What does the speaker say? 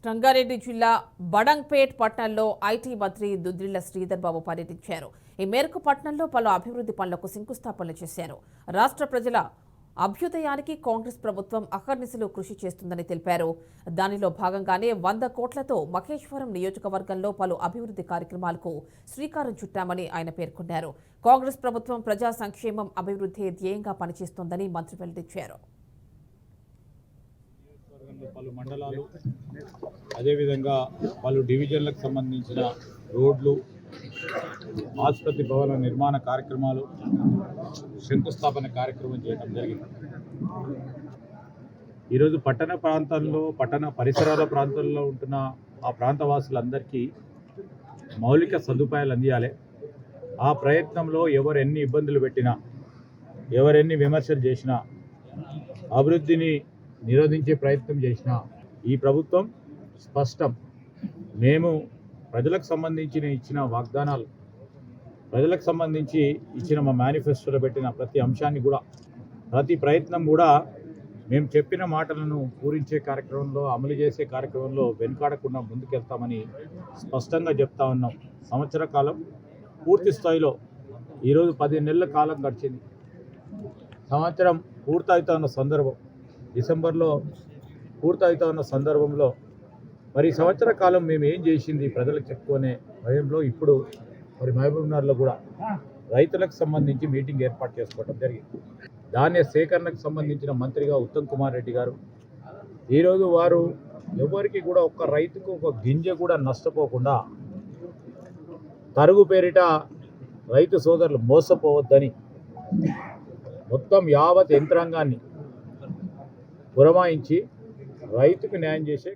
రంగారెడ్డి జిల్లా బడంగ్పేట్ పట్టణంలో ఐటీ మంత్రి దుద్దిళ్ల శ్రీధర్ బాబు పర్యటించారు. ఈ మేరకు పట్టణంలో పలు అభివృద్ధి పనులకు శంకుస్థాపనలు చేశారు. రాష్ట్ర ప్రజల అభ్యుదయానికి కాంగ్రెస్ ప్రభుత్వం అహర్నిశలు కృషి చేస్తుందని తెలిపారు. దానిలో భాగంగానే 100 కోట్లతో మహేశ్వరం నియోజకవర్గంలో పలు అభివృద్ధి కార్యక్రమాలకు శ్రీకారం చుట్టామని ఆయన పేర్కొన్నారు. కాంగ్రెస్ ప్రభుత్వం ప్రజా సంక్షేమం, అభివృద్ధి ధ్యేయంగా పనిచేస్తోందని మంత్రి వెల్లడించారు. పలు మండలాలు అదేవిధంగా పలు డివిజన్లకు సంబంధించిన రోడ్లు, ఆసుపత్రి భవన నిర్మాణ కార్యక్రమాలు, శంకుస్థాపన కార్యక్రమం చేయడం జరిగింది. ఈరోజు పట్టణ ప్రాంతాల్లో, పట్టణ పరిసరాల ప్రాంతాల్లో ఉంటున్న ఆ ప్రాంతవాసులందరికీ మౌలిక సదుపాయాలు అందియాలి. ఆ ప్రయత్నంలో ఎవరు ఎన్ని ఇబ్బందులు పెట్టినా, ఎవరెన్ని విమర్శలు చేసినా, అభివృద్ధిని నిరోధించే ప్రయత్నం చేసిన ఈ ప్రభుత్వం స్పష్టం. మేము ప్రజలకు సంబంధించిన ఇచ్చిన వాగ్దానాలు, ప్రజలకు సంబంధించి ఇచ్చిన మా మేనిఫెస్టోలో పెట్టిన ప్రతి అంశాన్ని కూడా, ప్రతి ప్రయత్నం కూడా మేము చెప్పిన మాటలను పూరించే కార్యక్రమంలో, అమలు చేసే కార్యక్రమంలో వెనుకాడకుండా ముందుకెళ్తామని స్పష్టంగా చెప్తా ఉన్నాం. సంవత్సర కాలం పూర్తి స్థాయిలో ఈరోజు 10 నెలల కాలం గడిచింది. సంవత్సరం పూర్తవుతున్న సందర్భం, డిసెంబర్లో పూర్తవుతా ఉన్న సందర్భంలో మరి సంవత్సర కాలం మేము ఏం చేసింది ప్రజలకు చెప్పుకునే భయంలో ఇప్పుడు మరి మహబూబ్నగర్లో కూడా రైతులకు సంబంధించి మీటింగ్ ఏర్పాటు చేసుకోవడం జరిగింది. ధాన్య సేకరణకు సంబంధించిన మంత్రిగా ఉత్తమ్ కుమార్ రెడ్డి గారు ఈరోజు వారు ఎవరికి కూడా ఒక్క రైతుకు ఒక గింజ కూడా నష్టపోకుండా తరుగు పేరిట రైతు సోదరులు మోసపోవద్దని మొత్తం యావత్ యంత్రాంగాన్ని పురమాయించి రైతుకు న్యాయం చేసే